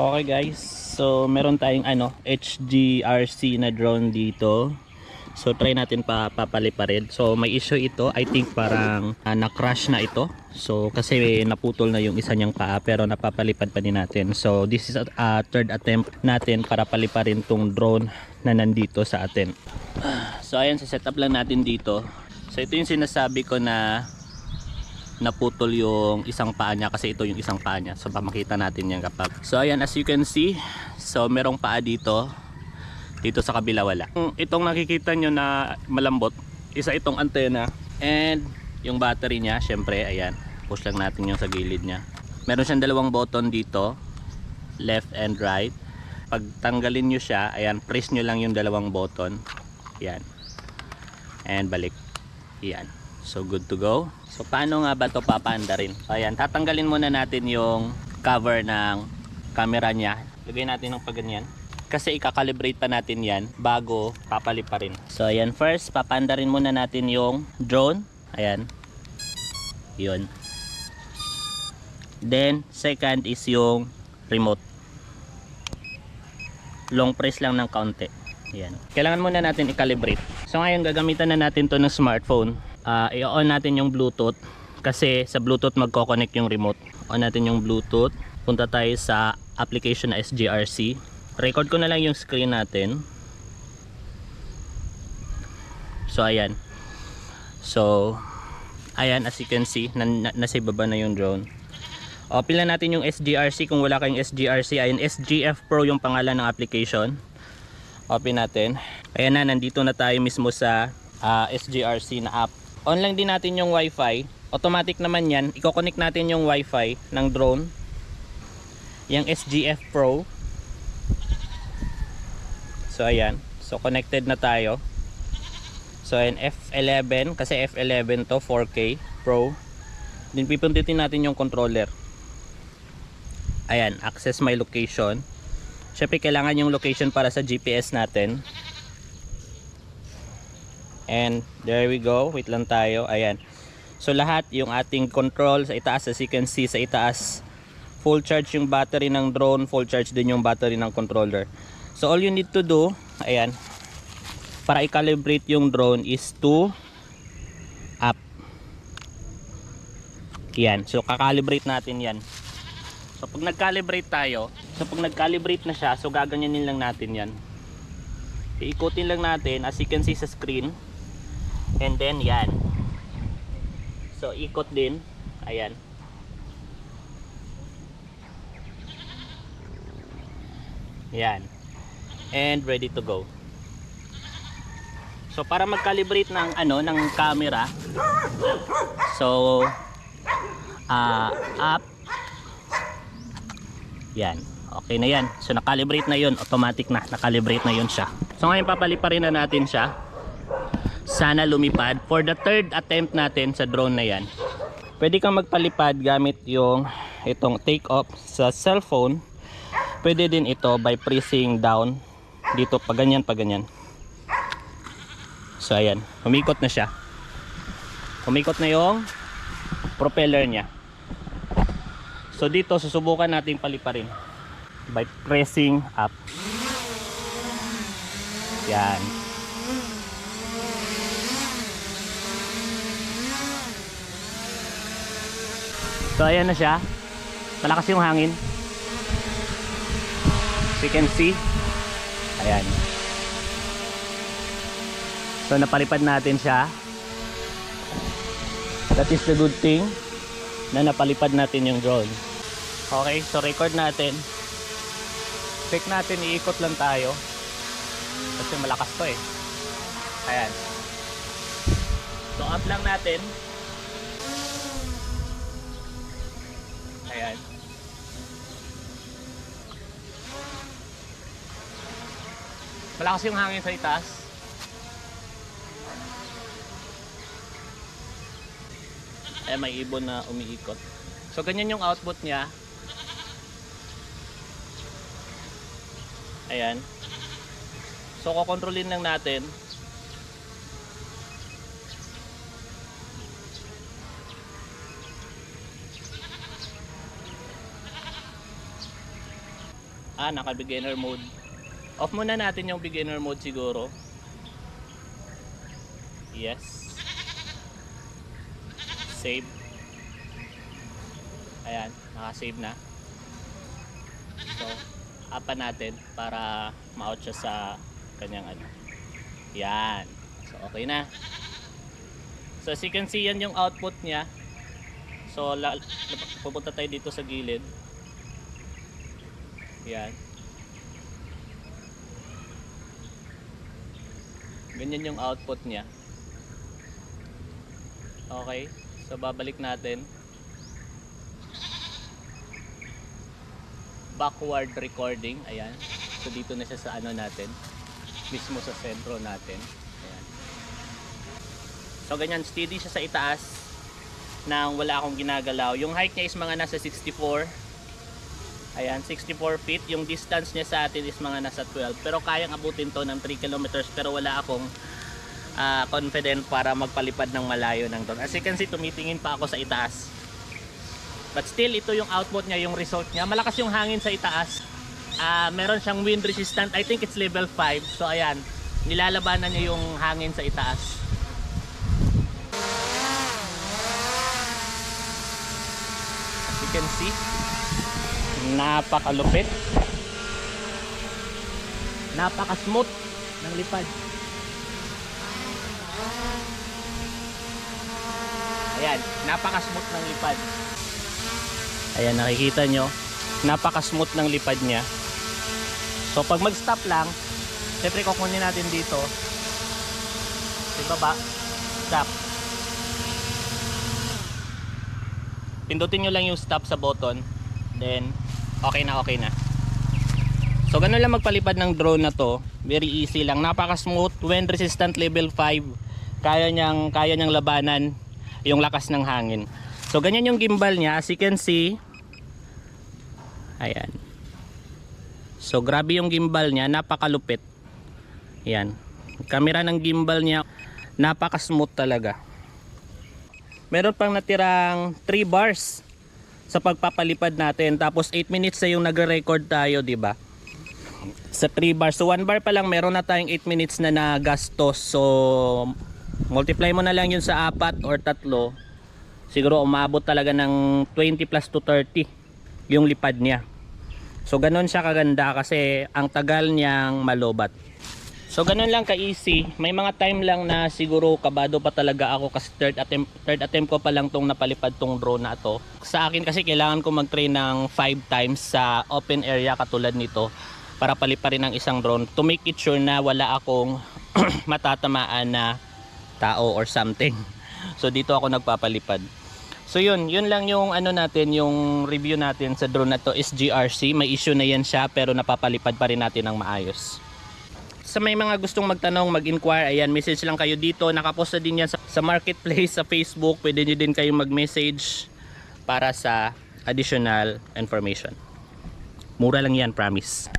Okay guys, so meron tayong HGRC na drone dito. So try natin papaliparin. So may issue ito, I think parang na-crash na ito. So kasi naputol na yung isa niyang paa pero napapalipad pa din natin. So this is a third attempt natin para paliparin tong drone na nandito sa atin. So ayan, set up lang natin dito. So ito yung sinasabi ko na naputol yung isang paa niya kasi ito yung isang paa niya. So pamakita natin yan kapag. So ayan, as you can see, so merong paa dito. Dito sa kabila wala. Itong nakikita nyo na malambot, isa itong antena and yung battery niya, syempre ayan. Push lang natin yung sa gilid niya. Meron siyang dalawang button dito, left and right. Pag tanggalin nyo siya, ayan, press nyo lang yung dalawang button. Ayan. And balik. Ayan. So good to go. So paano nga ba ito papaandarin? Ayan, tatanggalin muna natin yung cover ng camera niya. Lagay natin ng paganyan. Kasi ikakalibrate pa natin yan bago papaliparin. So ayan, first papaandarin muna natin yung drone. Ayan. Yun. Then second is yung remote. Long press lang ng kaunti. Ayan. Kailangan muna natin i-calibrate. So ngayon gagamitan na natin to ng smartphone. I-on natin yung Bluetooth kasi sa Bluetooth magko-connect yung remote. On natin yung Bluetooth. Punta tayo sa application na SGRC. Record ko na lang yung screen natin. So ayan. So ayan, as you can see, nasa ibaba na yung drone. Open lang natin yung SGRC kung wala kayong SGRC. Ayan, SGF Pro yung pangalan ng application. Open natin. Ayan na, nandito na tayo mismo sa SGRC na app. On lang din natin yung Wi-Fi. Automatic naman yan. I-connect natin yung Wi-Fi ng drone. Yung SGF Pro. So ayan. So connected na tayo. So ayan, F11. Kasi F11 to, 4K Pro. Then pipindutin natin yung controller. Ayan, access my location. Syempre kailangan yung location para sa GPS natin. And there we go. Wait lang tayo. Ayan. So lahat yung ating control sa itaas, as you can see sa itaas, full charge yung battery ng drone, full charge din yung battery ng controller. So all you need to do, ayan, para i-calibrate yung drone is to up. Yan. So kakalibrate natin yan. So pag nag-calibrate tayo, so pag nag-calibrate na siya, so gaganyanin lang natin yan. Iikutin lang natin as you can see sa screen. And then yan. So ikot din. Ayan. Yan. And ready to go. So para mag-calibrate ng ng camera. So up. Yan. Okay na yan. So nakalibrate na yun. Automatic na. Nakalibrate na yun siya. So ngayon papaliparin na natin siya. Sana lumipad. For the third attempt natin sa drone na yan, pwede kang magpalipad gamit yung itong take off sa cellphone. Pwede din ito by pressing down dito, pag ganyan, pag ganyan. So ayan, humikot na siya. Humikot na yung propeller niya. So dito susubukan natin paliparin by pressing up. Yan. So ayan na siya. Malakas yung hangin. So you can see. Ayan. So napalipad natin siya. That is the good thing na napalipad natin yung drone. Okay, so record natin. Check natin, iikot lang tayo. Kasi malakas to eh. Ayan. So up lang natin. Ayan. Malakas yung hangin sa itaas. Ayan, may ibon na umiikot. So ganyan yung output niya. Ayan. So kokontrolin lang natin. Naka beginner mode. Off muna natin yung beginner mode siguro. Yes. Save. Ayan, naka-save na. So, upan natin para ma-out siya sa kanyang ano. Yan. So, okay na. So, as you can see, yan yung output niya. So, pupunta tayo dito sa gilid. Yan. Ganyan yung output niya. Okay. So, babalik natin. Backward recording. Ayan. So, dito na siya sa ano natin. Mismo sa sentro natin. Ayan. So, ganyan. Steady siya sa itaas nang wala akong ginagalaw. Yung height niya is mga nasa 64. Ayan, 64 feet. Yung distance niya sa atin is mga nasa 12. Pero kayang abutin to ng 3 kilometers. Pero wala akong confident para magpalipad ng malayo ng drone. As you can see, tumitingin pa ako sa itaas. But still, ito yung output niya, yung result niya. Malakas yung hangin sa itaas. Meron siyang wind resistant. I think it's level 5. So ayan, nilalabanan niya yung hangin sa itaas. As you can see, napakalupit, napaka-smooth ng lipad. Ayan, napaka-smooth ng lipad. Ayan, nakikita nyo, napaka-smooth ng lipad niya. So pag mag-stop lang, siyempre kukunin natin dito sa baba, stop. Pindutin nyo lang yung stop sa button, then okay na, okay na. So ganun lang magpalipad ng drone na to. Very easy lang, napaka-smooth, wind resistant level 5. Kaya niyang labanan yung lakas ng hangin. So ganyan yung gimbal niya, as you can see. Ayan. So grabe yung gimbal niya, napakalupit. Ayan. Camera ng gimbal niya, napaka-smooth talaga. Meron pang natirang 3 bars sa pagpapalipad natin. Tapos 8 minutes na yung nagre-record tayo, di ba? Sa 3 bars. So 1 bar pa lang meron na tayong 8 minutes na nagastos. So multiply mo na lang yun sa 4 or 3. Siguro umabot talaga ng 20 plus to 30 yung lipad niya. So ganun siya kaganda kasi ang tagal niyang malobat. So ganun lang ka-easy. May mga time lang na siguro kabado pa talaga ako kasi third attempt ko pa lang tong napalipad tong drone na to. Sa akin kasi kailangan ko mag-train ng 5 times sa open area katulad nito para paliparin ng isang drone to make it sure na wala akong matatamaan na tao or something. So dito ako nagpapalipad. So yun lang yung ano natin, yung review natin sa drone na to is GRC. May issue na yan siya pero napapalipad pa rin natin ng maayos. Sa may mga gustong magtanong, mag-inquire, ayan, message lang kayo dito. Nakapost na din yan sa marketplace sa Facebook. Pwede nyo din kayong mag-message para sa additional information. Mura lang yan, promise.